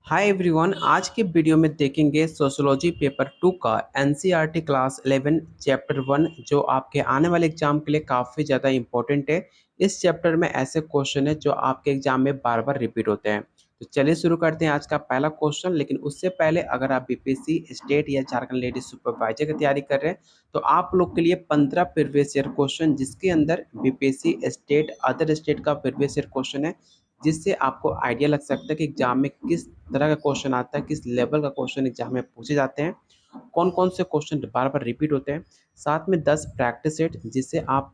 Hi everyone. आज के video में देखेंगे सोशियोलॉजी पेपर 2 का एनसीईआरटी क्लास 11 चैप्टर 1 जो आपके आने वाले एग्जाम के लिए काफ़ी ज़्यादा इंपॉर्टेंट है। इस चैप्टर में ऐसे क्वेश्चन है जो आपके एग्जाम में बार बार रिपीट होते हैं। तो चलिए शुरू करते हैं आज का पहला क्वेश्चन। लेकिन उससे पहले अगर आप बीपीएससी स्टेट या झारखंड लेडी सुपरवाइजर की तैयारी कर रहे हैं तो आप लोग के लिए 15 प्रीवियस ईयर क्वेश्चन जिसके अंदर बीपीएससी स्टेट अदर स्टेट का प्रीवियस ईयर क्वेश्चन है, जिससे आपको आइडिया लग सकता है कि एग्जाम में किस तरह का क्वेश्चन आता है, किस लेवल का क्वेश्चन एग्जाम में पूछे जाते हैं, कौन कौन से क्वेश्चन बार बार रिपीट होते हैं। साथ में 10 प्रैक्टिस सेट जिससे आप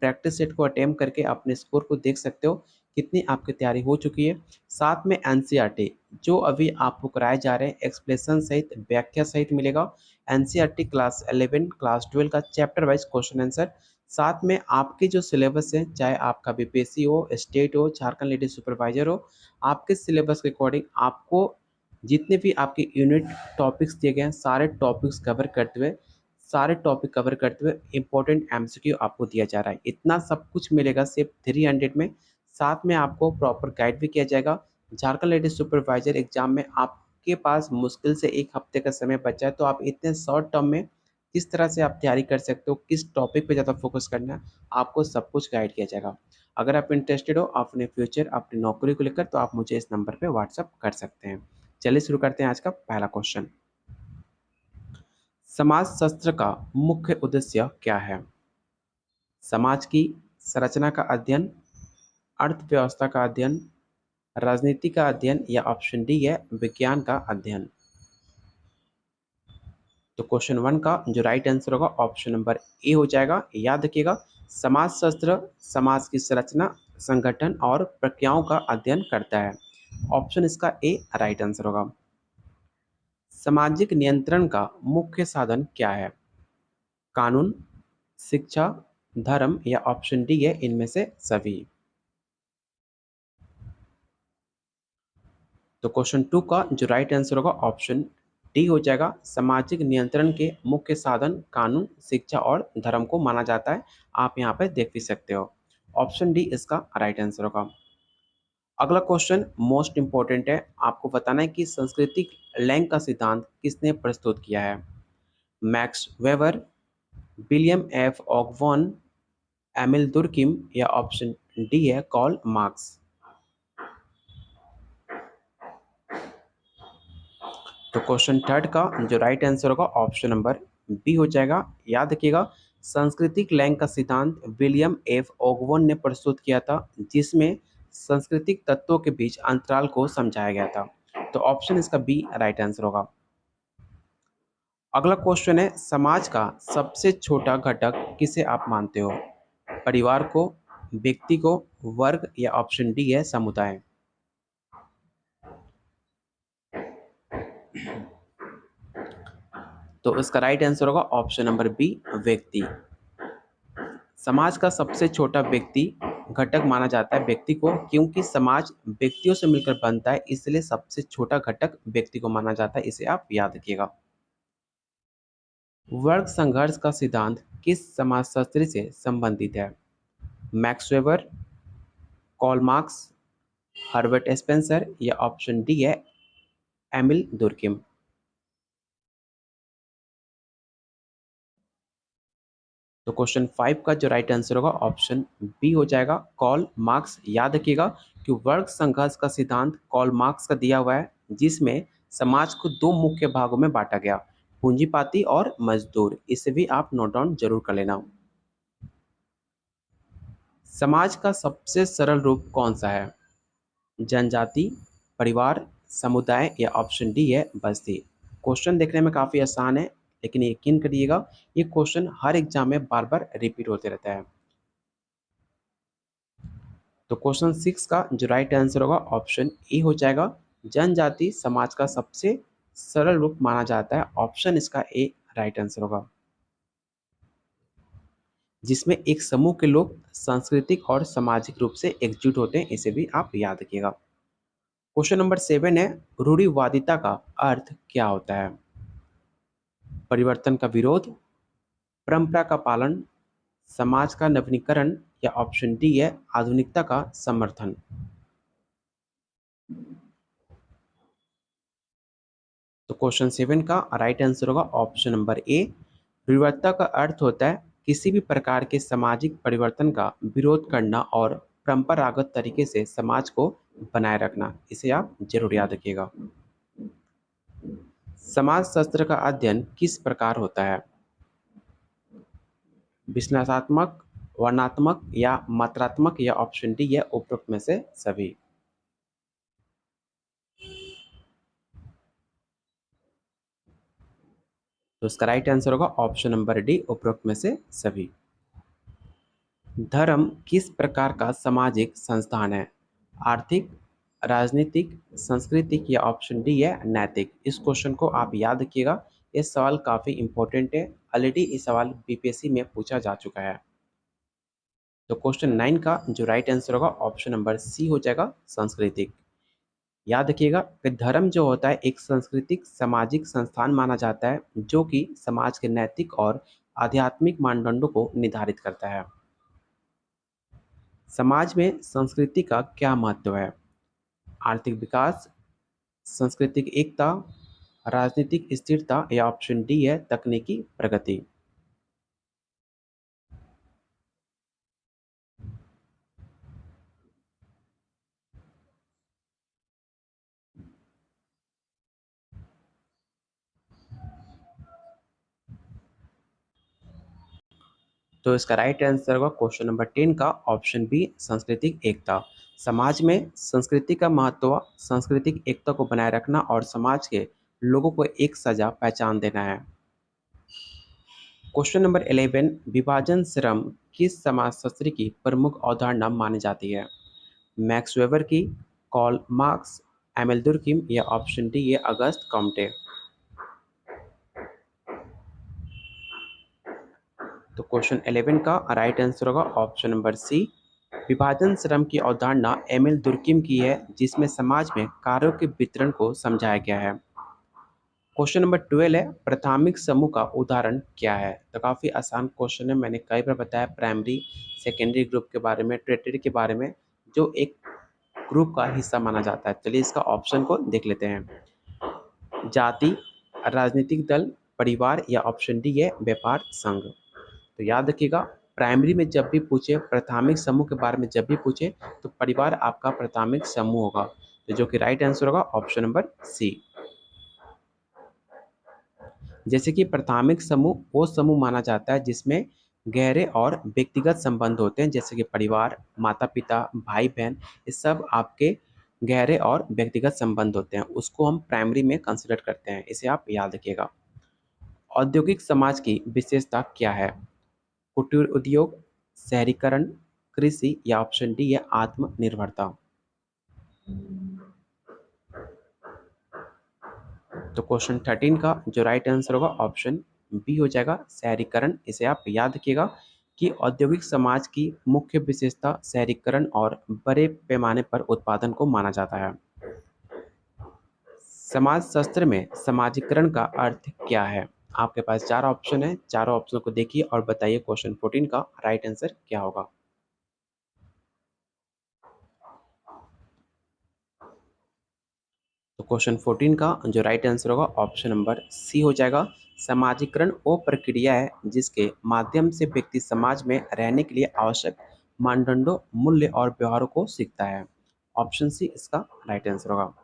प्रैक्टिस सेट को अटेम्प्ट करके अपने स्कोर को देख सकते हो कितनी आपकी तैयारी हो चुकी है। साथ में एनसीईआरटी जो अभी आपको कराए जा रहे हैं एक्सप्लेनेशन सहित व्याख्या सहित मिलेगा। एनसीईआरटी क्लास 11 क्लास 12 का चैप्टर वाइज क्वेश्चन आंसर। साथ में आपके जो सिलेबस है, चाहे आपका बीपीएससी हो, स्टेट हो, झारखंड लेडी सुपरवाइजर हो, आपके सिलेबस के अकॉर्डिंग आपको जितने भी आपके यूनिट टॉपिक्स दिए गए हैं सारे टॉपिक कवर करते हुए इंपॉर्टेंट एमसीक्यू आपको दिया जा रहा है। इतना सब कुछ मिलेगा सिर्फ 300 में। साथ में आपको प्रॉपर गाइड भी किया जाएगा। झारखंड लेडी सुपरवाइजर एग्जाम में आपके पास मुश्किल से 1 हफ्ते का समय बचा है, तो आप इतने शॉर्ट टर्म में किस तरह से आप तैयारी कर सकते हो, किस टॉपिक पे ज़्यादा फोकस करना है, आपको सब कुछ गाइड किया जाएगा। अगर आप इंटरेस्टेड हो अपने फ्यूचर अपनी नौकरी को लेकर तो आप मुझे इस नंबर पे व्हाट्सअप कर सकते हैं। चलिए शुरू करते हैं आज का पहला क्वेश्चन। समाजशास्त्र का मुख्य उद्देश्य क्या है? समाज की संरचना का अध्ययन, अर्थव्यवस्था का अध्ययन, राजनीति का अध्ययन या ऑप्शन डी है विज्ञान का अध्ययन। तो क्वेश्चन 1 का जो राइट आंसर होगा ऑप्शन नंबर ए हो जाएगा। याद रखिएगा, समाजशास्त्र समाज की संरचना, संगठन और प्रक्रियाओं का अध्ययन करता है। ऑप्शन इसका ए राइट आंसर होगा। सामाजिक नियंत्रण का मुख्य साधन क्या है? कानून, शिक्षा, धर्म या ऑप्शन डी है इनमें से सभी। तो क्वेश्चन 2 का जो राइट आंसर होगा ऑप्शन डी हो जाएगा। सामाजिक नियंत्रण के मुख्य साधन कानून, शिक्षा और धर्म को माना जाता है। आप यहाँ पे देख भी सकते हो। ऑप्शन डी इसका राइट आंसर होगा। अगला क्वेश्चन मोस्ट इंपॉर्टेंट है। आपको बताना है कि सांस्कृतिक लैंग का सिद्धांत किसने प्रस्तुत किया है? Max Weber, William F Ogburn, Emile Durkheim या ऑप्शन डी है कॉल मार्क्स। तो क्वेश्चन 3 का जो राइट आंसर होगा ऑप्शन नंबर बी हो जाएगा। याद रखिएगा, सांस्कृतिक लैंग का सिद्धांत विलियम एफ ओगवन ने प्रस्तुत किया था, जिसमें सांस्कृतिक तत्वों के बीच अंतराल को समझाया गया था। तो ऑप्शन इसका बी राइट आंसर होगा। अगला क्वेश्चन है, समाज का सबसे छोटा घटक किसे आप मानते हो? परिवार को, व्यक्ति को, वर्ग या ऑप्शन डी है समुदाय। तो इसका राइट आंसर होगा ऑप्शन नंबर बी व्यक्ति। समाज का सबसे छोटा व्यक्ति घटक माना जाता है व्यक्ति को, क्योंकि समाज व्यक्तियों से मिलकर बनता है, इसलिए सबसे छोटा घटक व्यक्ति को माना जाता है। इसे आप याद रखिएगा। वर्ग संघर्ष का सिद्धांत किस समाजशास्त्री से संबंधित है? Max Weber, Karl Marx, Herbert Spencer या ऑप्शन डी है एमिल दुर्किम। तो क्वेश्चन 5 का जो राइट आंसर होगा ऑप्शन बी हो जाएगा कार्ल मार्क्स। याद रखिएगा कि वर्ग संघर्ष का सिद्धांत कार्ल मार्क्स का दिया हुआ है, जिसमें समाज को 2 मुख्य भागों में बांटा गया, पूंजीपाती और मजदूर। इसे भी आप नोट डाउन जरूर कर लेना। समाज का सबसे सरल रूप कौन सा है? जनजाति, परिवार, समुदाय या ऑप्शन डी है बस्ती। क्वेश्चन देखने में काफ़ी आसान है, लेकिन यकीन करिएगा ये क्वेश्चन हर एग्जाम में बार बार रिपीट होते रहता है। तो क्वेश्चन 6 का जो राइट आंसर होगा ऑप्शन ए हो जाएगा। जनजाति समाज का सबसे सरल रूप माना जाता है। ऑप्शन इसका ए राइट आंसर होगा, जिसमें एक समूह के लोग सांस्कृतिक और सामाजिक रूप से एकजुट होते हैं। इसे भी आप याद रखिएगा। क्वेश्चन नंबर 7 है, रूढ़िवादिता का अर्थ क्या होता है? परिवर्तन का विरोध, परंपरा का पालन, समाज का नवीनीकरण या ऑप्शन डी है आधुनिकता का समर्थन। तो क्वेश्चन 7 का राइट आंसर होगा ऑप्शन नंबर ए। विविधता का अर्थ होता है किसी भी प्रकार के सामाजिक परिवर्तन का विरोध करना और परंपरागत तरीके से समाज को बनाए रखना। इसे आप जरूर याद रखिएगा। समाज शास्त्र का अध्ययन किस प्रकार होता है? विश्लेषणात्मक, वर्णनात्मक या मात्रात्मक, या ऑप्शन डी या उपरोक्त में से सभी। तो इसका राइट आंसर होगा ऑप्शन नंबर डी, उपरोक्त में से सभी। धर्म किस प्रकार का सामाजिक संस्थान है? आर्थिक, राजनीतिक, सांस्कृतिक, या ऑप्शन डी है नैतिक। इस क्वेश्चन को आप याद रखिएगा, ये सवाल काफी इंपॉर्टेंट है। ऑलरेडी ये सवाल बीपीएससी में पूछा जा चुका है। तो क्वेश्चन 9 का जो राइट आंसर होगा ऑप्शन नंबर सी हो जाएगा, सांस्कृतिक। याद रखिएगा कि धर्म जो होता है एक सांस्कृतिक सामाजिक संस्थान माना जाता है जो कि समाज के नैतिक और आध्यात्मिक मानदंडों को निर्धारित करता है। समाज में संस्कृति का क्या महत्व है? आर्थिक विकास, सांस्कृतिक एकता, राजनीतिक स्थिरता, या ऑप्शन डी है तकनीकी प्रगति। तो इसका राइट आंसर होगा क्वेश्चन नंबर 10 का ऑप्शन बी, सांस्कृतिक एकता। समाज में संस्कृति का महत्व सांस्कृतिक एकता को बनाए रखना और समाज के लोगों को एक सजा पहचान देना है। क्वेश्चन नंबर 11, विभाजन श्रम किस समाजशास्त्री की प्रमुख अवधारणा मानी जाती है? मैक्स वेबर की, कॉल मार्क्स, एमिल दुर्किम, या ऑप्शन डी ये अगस्त कॉम्टे। तो क्वेश्चन 11 का राइट आंसर होगा ऑप्शन नंबर सी। विभाजन श्रम की अवधारणा एमिल दुर्किम की है जिसमें समाज में कार्यों के वितरण को समझाया गया है। क्वेश्चन नंबर 12 है, प्राथमिक समूह का उदाहरण क्या है? तो काफ़ी आसान क्वेश्चन है, मैंने कई बार बताया प्राइमरी सेकेंडरी ग्रुप के बारे में, टेरिटरी के बारे में, जो एक ग्रुप का हिस्सा माना जाता है। चलिए इसका ऑप्शन को देख लेते हैं। जाति, राजनीतिक दल, परिवार, या ऑप्शन डी है व्यापार संघ। तो याद रखिएगा, प्राइमरी में जब भी पूछे प्राथमिक समूह के बारे में, जब भी पूछे तो परिवार आपका प्राथमिक समूह होगा। तो जो कि राइट आंसर होगा ऑप्शन नंबर सी। जैसे कि प्राथमिक समूह वो समूह माना जाता है जिसमें गहरे और व्यक्तिगत संबंध होते हैं, जैसे कि परिवार, माता पिता, भाई बहन, ये सब आपके गहरे और व्यक्तिगत संबंध होते हैं, उसको हम प्राइमरी में कंसिडर करते हैं। इसे आप याद रखिएगा। औद्योगिक समाज की विशेषता क्या है? कुटीर उद्योग, शहरीकरण, कृषि, या ऑप्शन डी है आत्मनिर्भरता। तो क्वेश्चन 13 का जो राइट आंसर होगा ऑप्शन बी हो जाएगा, शहरीकरण। इसे आप याद रखिएगा कि औद्योगिक समाज की मुख्य विशेषता शहरीकरण और बड़े पैमाने पर उत्पादन को माना जाता है। समाज शास्त्र में समाजीकरण का अर्थ क्या है? आपके पास चार ऑप्शन है, चारों ऑप्शन को देखिए और बताइए क्वेश्चन 14 का राइट आंसर क्या होगा। तो क्वेश्चन 14 का जो राइट आंसर होगा ऑप्शन नंबर सी हो जाएगा। सामाजिकरण वो प्रक्रिया है जिसके माध्यम से व्यक्ति समाज में रहने के लिए आवश्यक मानदंडों, मूल्य और व्यवहारों को सीखता है। ऑप्शन सी इसका राइट आंसर होगा।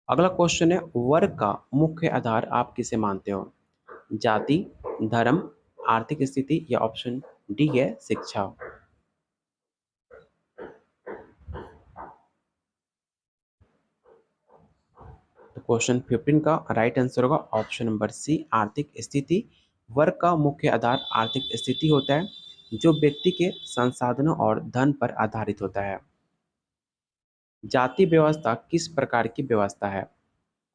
अगला क्वेश्चन है, वर्ग का मुख्य आधार आप किसे मानते हो? जाति, धर्म, आर्थिक स्थिति, या ऑप्शन डी है शिक्षा। तो क्वेश्चन 15 का राइट आंसर होगा ऑप्शन नंबर सी, आर्थिक स्थिति। वर्ग का मुख्य आधार आर्थिक स्थिति होता है जो व्यक्ति के संसाधनों और धन पर आधारित होता है। जाति व्यवस्था किस प्रकार की व्यवस्था है?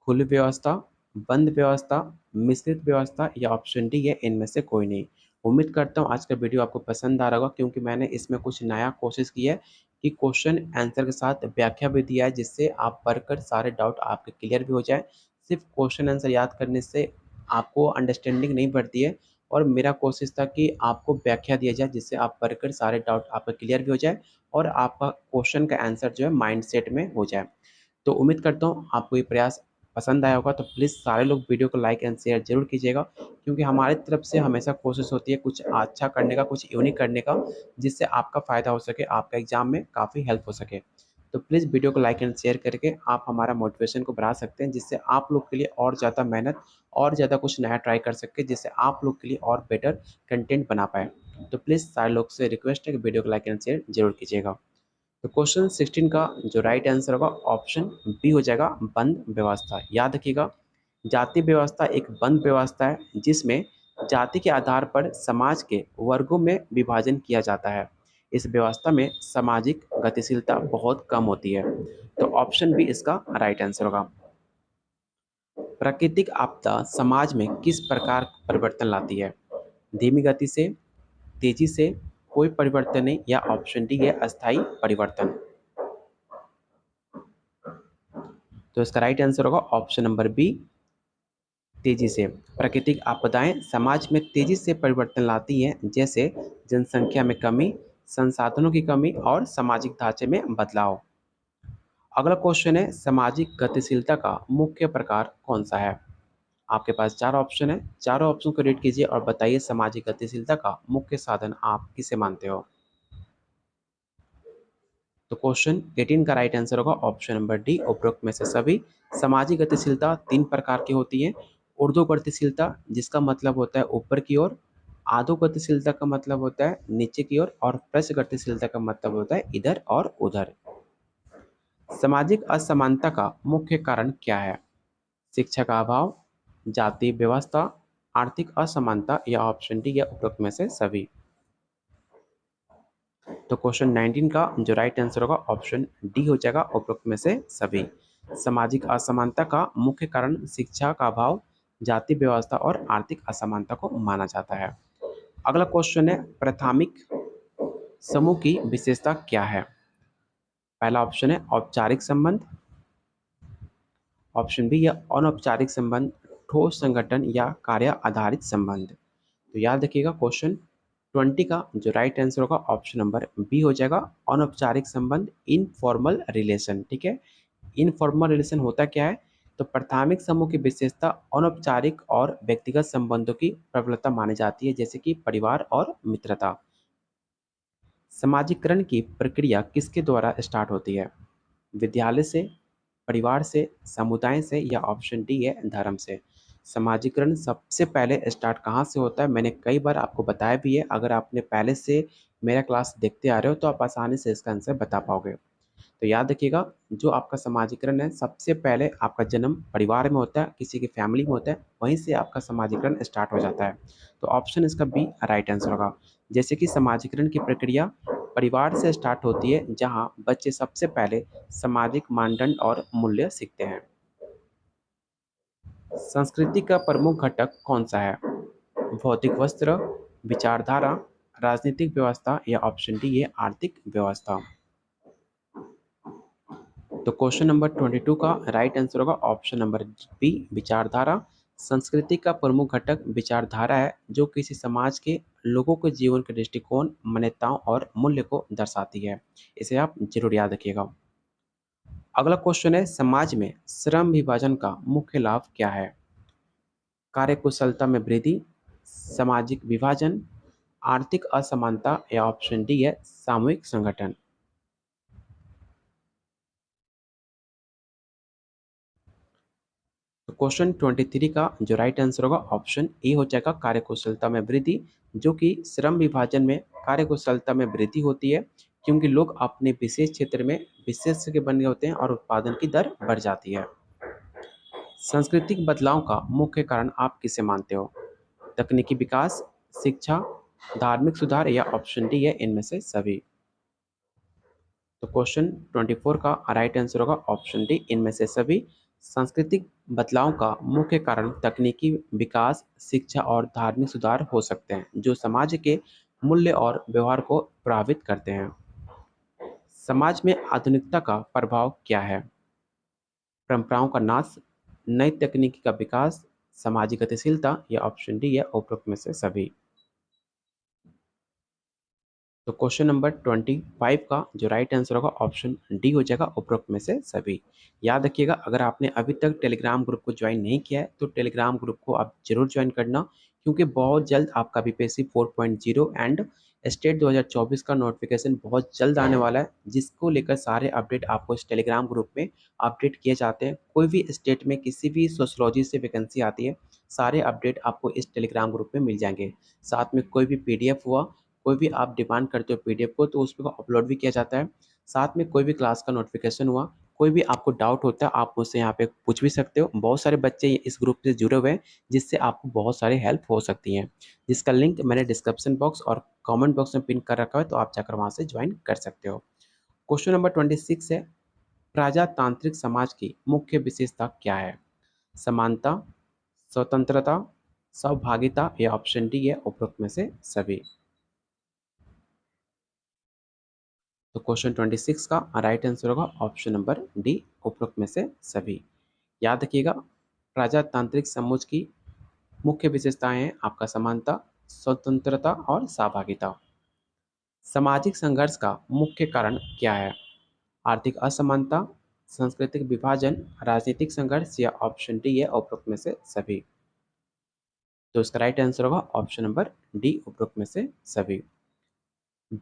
खुली व्यवस्था, बंद व्यवस्था, मिश्रित व्यवस्था, या ऑप्शन डी है इनमें से कोई नहीं। उम्मीद करता हूँ आज का वीडियो आपको पसंद आ रहा होगा, क्योंकि मैंने इसमें कुछ नया कोशिश की है कि क्वेश्चन आंसर के साथ व्याख्या भी दिया है, जिससे आप पढ़कर सारे डाउट आपके क्लियर भी हो जाए। सिर्फ क्वेश्चन आंसर याद करने से आपको अंडरस्टैंडिंग नहीं बढ़ती है, और मेरा कोशिश था कि आपको व्याख्या दिया जाए जिससे आप पढ़कर सारे डाउट आपका क्लियर भी हो जाए और आपका क्वेश्चन का आंसर जो है माइंड सेट में हो जाए। तो उम्मीद करता हूँ आपको ये प्रयास पसंद आया होगा तो प्लीज़ सारे लोग वीडियो को लाइक एंड शेयर ज़रूर कीजिएगा, क्योंकि हमारी तरफ से हमेशा कोशिश होती है कुछ अच्छा करने का, कुछ यूनिक करने का, जिससे आपका फ़ायदा हो सके, आपका एग्ज़ाम में काफ़ी हेल्प हो सके। तो प्लीज़ वीडियो को लाइक एंड शेयर करके आप हमारा मोटिवेशन को बढ़ा सकते हैं, जिससे आप लोग के लिए और ज़्यादा मेहनत और ज़्यादा कुछ नया ट्राई कर सकें, जिससे आप लोग के लिए और बेटर कंटेंट बना पाएँ। तो प्लीज़ सारे लोग से रिक्वेस्ट है कि वीडियो को लाइक एंड शेयर ज़रूर कीजिएगा। तो क्वेश्चन 16 का जो राइट आंसर होगा ऑप्शन बी हो जाएगा, बंद व्यवस्था। याद रखिएगा, जाति व्यवस्था एक बंद व्यवस्था है जिसमें जाति के आधार पर समाज के वर्गों में विभाजन किया जाता है। इस व्यवस्था में सामाजिक गतिशीलता बहुत कम होती है। तो ऑप्शन बी इसका राइट आंसर होगा। प्राकृतिक आपदा समाज में किस प्रकार परिवर्तन लाती है? धीमी गति से, तेजी से, कोई परिवर्तन नहीं, या ऑप्शन डी है अस्थायी परिवर्तन। तो इसका राइट आंसर होगा ऑप्शन नंबर बी, तेजी से। प्राकृतिक आपदाएं समाज में तेजी से परिवर्तन लाती हैं, जैसे जनसंख्या में कमी, संसाधनों की कमी और सामाजिक ढांचे में बदलाव। अगला क्वेश्चन है, सामाजिक गतिशीलता का मुख्य प्रकार कौन सा है? आपके पास चार ऑप्शन है, चारों ऑप्शन को रीड कीजिए और बताइए सामाजिक गतिशीलता का मुख्य साधन आप किसे मानते हो? तो क्वेश्चन 18 का राइट आंसर होगा ऑप्शन नंबर डी, उपरोक्त में से सभी। सामाजिक गतिशीलता तीन प्रकार की होती है। ऊर्ध्व गतिशीलता, जिसका मतलब होता है ऊपर की ओर। आधो गतिशीलता का मतलब होता है नीचे की ओर। और पृष्ठ गतिशीलता का मतलब होता है इधर और उधर। सामाजिक असमानता का मुख्य कारण क्या है? शिक्षा का अभाव, जाति व्यवस्था, आर्थिक असमानता, या ऑप्शन डी या उपरोक्त में से सभी। तो क्वेश्चन 19 का जो राइट आंसर होगा ऑप्शन डी हो जाएगा, उपरोक्त में से सभी। सामाजिक असमानता का मुख्य कारण शिक्षा का अभाव, जाति व्यवस्था और आर्थिक असमानता को माना जाता है। अगला क्वेश्चन है, प्राथमिक समूह की विशेषता क्या है? पहला ऑप्शन है औपचारिक संबंध, ऑप्शन बी या अनौपचारिक संबंध, ठोस संगठन, या कार्य आधारित संबंध। तो याद रखिएगा, क्वेश्चन 20 का जो राइट आंसर होगा ऑप्शन नंबर बी हो जाएगा, अनौपचारिक संबंध, इनफॉर्मल रिलेशन। ठीक है, इनफॉर्मल रिलेशन होता क्या है? तो प्राथमिक समूह की विशेषता अनौपचारिक और व्यक्तिगत संबंधों की प्रबलता मानी जाती है, जैसे कि परिवार और मित्रता। समाजीकरण की प्रक्रिया किसके द्वारा स्टार्ट होती है? विद्यालय से, परिवार से, समुदाय से, या ऑप्शन डी है धर्म से। समाजीकरण सबसे पहले स्टार्ट कहाँ से होता है? मैंने कई बार आपको बताया भी है। अगर आपने पहले से मेरा क्लास देखते आ रहे हो तो आप आसानी से इसका आंसर बता पाओगे। तो याद रखिएगा, जो आपका समाजीकरण है सबसे पहले आपका जन्म परिवार में होता है, किसी की फैमिली में होता है, वहीं से आपका समाजीकरण स्टार्ट हो जाता है। तो ऑप्शन इसका बी राइट आंसर होगा। जैसे कि समाजीकरण की प्रक्रिया परिवार से स्टार्ट होती है, जहां बच्चे सबसे पहले सामाजिक मानदंड और मूल्य सीखते हैं। संस्कृति का प्रमुख घटक कौन सा है? भौतिक वस्त्र, विचारधारा, राजनीतिक व्यवस्था, या ऑप्शन डी है आर्थिक व्यवस्था। तो क्वेश्चन नंबर 22 का राइट आंसर होगा ऑप्शन नंबर बी, विचारधारा। संस्कृति का प्रमुख घटक विचारधारा है, जो किसी समाज के लोगों के जीवन के दृष्टिकोण, मान्यताओं और मूल्य को दर्शाती है। इसे आप जरूर याद रखिएगा। अगला क्वेश्चन है, समाज में श्रम विभाजन का मुख्य लाभ क्या है? कार्यकुशलता में वृद्धि, सामाजिक विभाजन, आर्थिक असमानता, या ऑप्शन डी है सामूहिक संगठन। तो क्वेश्चन 23 का जो राइट आंसर होगा ऑप्शन ए हो जाएगा, कार्यकुशलता में वृद्धि। जो कि श्रम विभाजन में कार्यकुशलता में वृद्धि होती है, क्योंकि लोग अपने विशेष क्षेत्र में विशेषज्ञ बन गए होते हैं और उत्पादन की दर बढ़ जाती है। सांस्कृतिक बदलाव का मुख्य कारण आप किसे मानते हो? तकनीकी विकास, शिक्षा, धार्मिक सुधार, या ऑप्शन डी है इनमें से सभी। तो क्वेश्चन 24 का राइट आंसर होगा ऑप्शन डी, इनमें से सभी। सांस्कृतिक बदलाव का मुख्य कारण तकनीकी विकास, शिक्षा और धार्मिक सुधार हो सकते हैं, जो समाज के मूल्य और व्यवहार को प्रभावित करते हैं। समाज में आधुनिकता का प्रभाव क्या है? परंपराओं का नाश, नई तकनीकी का विकास, सामाजिक गतिशीलता, या ऑप्शन डी है उपरोक्त में से सभी। तो क्वेश्चन नंबर 25 का जो राइट आंसर होगा ऑप्शन डी हो जाएगा, उपरोक्त में से सभी। याद रखिएगा, अगर आपने अभी तक टेलीग्राम ग्रुप को ज्वाइन नहीं किया है तो टेलीग्राम ग्रुप को आप जरूर ज्वाइन करना, क्योंकि बहुत जल्द आपका बीपीएससी 4.0 एंड स्टेट 2024 का नोटिफिकेशन बहुत जल्द आने वाला है, जिसको लेकर सारे अपडेट आपको इस टेलीग्राम ग्रुप में अपडेट किए जाते हैं। कोई भी स्टेट में किसी भी सोशोलॉजी से वैकेंसी आती है, सारे अपडेट आपको इस टेलीग्राम ग्रुप में मिल जाएंगे। साथ में कोई भी पीडीएफ हुआ, कोई भी आप डिमांड करते हो पीडीएफ को, तो उसको अपलोड भी किया जाता है। साथ में कोई भी क्लास का नोटिफिकेशन हुआ, कोई भी आपको डाउट होता है, आप मुझसे यहाँ पे पूछ भी सकते हो। बहुत सारे बच्चे इस ग्रुप से जुड़े हुए हैं, जिससे आपको बहुत सारी हेल्प हो सकती है, जिसका लिंक मैंने डिस्क्रिप्शन बॉक्स और कमेंट बॉक्स में पिन कर रखा है, तो आप जाकर वहाँ से ज्वाइन कर सकते हो। क्वेश्चन नंबर 26 है, प्रजातांत्रिक समाज की मुख्य विशेषता क्या है? समानता, स्वतंत्रता, सहभागिता या ऑप्शन डी है उपरोक्त में से सभी। तो क्वेश्चन 26 का राइट आंसर होगा ऑप्शन नंबर डी, उपरोक्त में से सभी। याद रखिएगा, प्रजातांत्रिक समूह की मुख्य विशेषताएं हैं आपका समानता, स्वतंत्रता और सहभागिता। सामाजिक संघर्ष का मुख्य कारण क्या है? आर्थिक असमानता, सांस्कृतिक विभाजन, राजनीतिक संघर्ष या ऑप्शन डी है उपरोक्त में से सभी। तो इसका राइट आंसर होगा ऑप्शन नंबर डी, उपरोक्त में से सभी।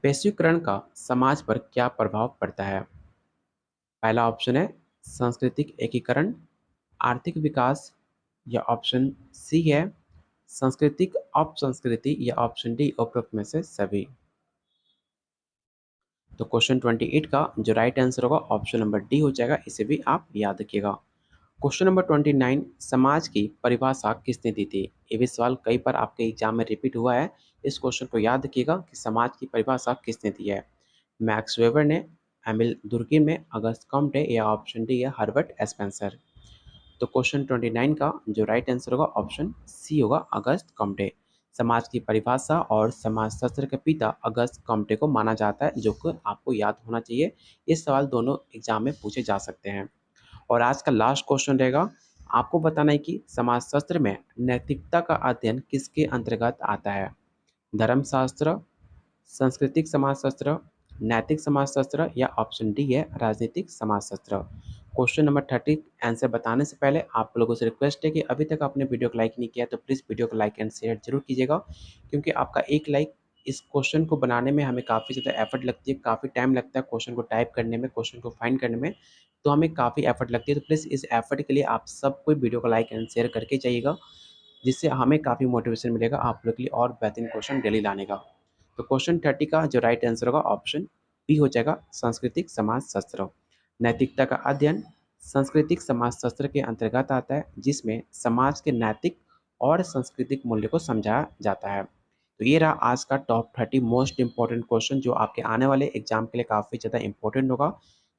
वैश्वीकरण का समाज पर क्या प्रभाव पड़ता है? पहला ऑप्शन है सांस्कृतिक एकीकरण, आर्थिक विकास या ऑप्शन सी है सांस्कृतिक अपसंस्कृति या ऑप्शन डी उपरोक्त में से सभी। तो क्वेश्चन 28 का जो राइट आंसर होगा ऑप्शन नंबर डी हो जाएगा, इसे भी आप याद रखिएगा। क्वेश्चन नंबर 29, समाज की परिभाषा किसने दी थी? ये भी सवाल कई बार आपके एग्जाम में रिपीट हुआ है। इस क्वेश्चन को याद रखिएगा कि समाज की परिभाषा किसने दी है। मैक्स वेबर ने, एमिल दुर्कीम ने, अगस्त कॉम्टे या ऑप्शन डी है हर्बर्ट स्पेंसर। तो क्वेश्चन 29 का जो राइट आंसर होगा ऑप्शन सी होगा, अगस्त कॉम्टे। समाज की परिभाषा और समाजशास्त्र के पिता अगस्त कॉम्टे को माना जाता है, जो कि आपको याद होना चाहिए। ये सवाल दोनों एग्जाम में पूछे जा सकते हैं। और आज का लास्ट क्वेश्चन रहेगा, आपको बताना है कि समाजशास्त्र में नैतिकता का अध्ययन किसके अंतर्गत आता है? धर्मशास्त्र, सांस्कृतिक समाजशास्त्र, नैतिक समाजशास्त्र या ऑप्शन डी है राजनीतिक समाजशास्त्र। क्वेश्चन नंबर 30 आंसर बताने से पहले आप लोगों से रिक्वेस्ट है कि अभी तक आपने वीडियो को लाइक नहीं किया तो प्लीज़ वीडियो को लाइक एंड शेयर जरूर कीजिएगा, क्योंकि आपका एक लाइक इस क्वेश्चन को बनाने में हमें काफ़ी ज़्यादा एफर्ट लगती है, काफ़ी टाइम लगता है क्वेश्चन को टाइप करने में, क्वेश्चन को फाइंड करने में, तो हमें काफ़ी एफर्ट लगती है। तो प्लीज़ इस एफर्ट के लिए आप सब कोई वीडियो को लाइक एंड शेयर करके जाइएगा, जिससे हमें काफ़ी मोटिवेशन मिलेगा आप लोग के लिए और बेहतरीन क्वेश्चन डेली लाने का। तो क्वेश्चन 30 का जो राइट आंसर होगा ऑप्शन बी हो जाएगा, सांस्कृतिक समाजशास्त्र। नैतिकता का अध्ययन सांस्कृतिक समाजशास्त्र के अंतर्गत आता है, जिसमें समाज के नैतिक और सांस्कृतिक मूल्य को समझाया जाता है। तो ये रहा आज का टॉप 30 मोस्ट इंपॉर्टेंट क्वेश्चन, जो आपके आने वाले एग्जाम के लिए काफ़ी ज़्यादा इंपॉर्टेंट होगा।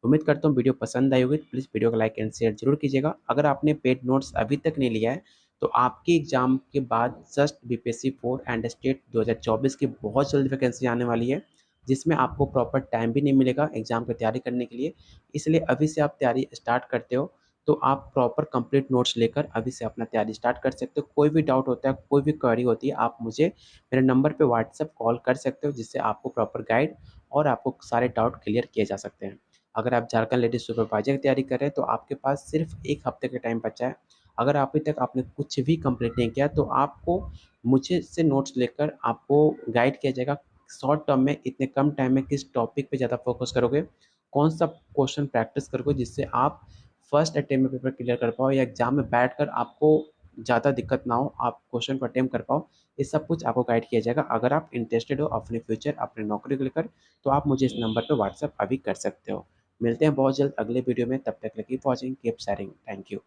उम्मीद करता हूँ वीडियो पसंद आई होगी, प्लीज़ वीडियो को लाइक एंड शेयर जरूर कीजिएगा। अगर आपने पेड नोट्स अभी तक नहीं लिया है, तो आपके एग्जाम के बाद जस्ट बीपीएससी 4 एंड स्टेट 2024 की बहुत जल्द वैकेंसी आने वाली है, जिसमें आपको प्रॉपर टाइम भी नहीं मिलेगा एग्जाम की तैयारी करने के लिए। इसलिए अभी से आप तैयारी स्टार्ट करते हो, तो आप प्रॉपर कंप्लीट नोट्स लेकर अभी से अपना तैयारी स्टार्ट कर सकते हो। कोई भी डाउट होता है, कोई भी क्वेरी होती है, आप मुझे मेरे नंबर पे व्हाट्सएप कॉल कर सकते हो, जिससे आपको प्रॉपर गाइड और आपको सारे डाउट क्लियर किए जा सकते हैं। अगर आप झारखंड लेडीज सुपरवाइजर की तैयारी कर रहे हैं, तो आपके पास सिर्फ 1 हफ्ते का टाइम बचा है। अगर अभी तक आपने कुछ भी कंप्लीट नहीं किया, तो आपको मुझे से नोट्स लेकर आपको गाइड किया जाएगा, शॉर्ट टर्म में इतने कम टाइम में किस टॉपिक पे ज़्यादा फोकस करोगे, कौन सा क्वेश्चन प्रैक्टिस करोगे, जिससे आप फर्स्ट अटेम्प्ट में पेपर क्लियर कर पाओ या एग्जाम में बैठकर आपको ज़्यादा दिक्कत ना हो, आप क्वेश्चन को अटेम्प्ट कर पाओ। ये सब कुछ आपको गाइड किया जाएगा। अगर आप इंटरेस्टेड हो अपने फ्यूचर, अपनी नौकरी को लेकर, तो आप मुझे इस नंबर पर व्हाट्सएप अभी कर सकते हो। मिलते हैं बहुत जल्द अगले वीडियो में, तब तक keep watching, keep sharing. Thank you.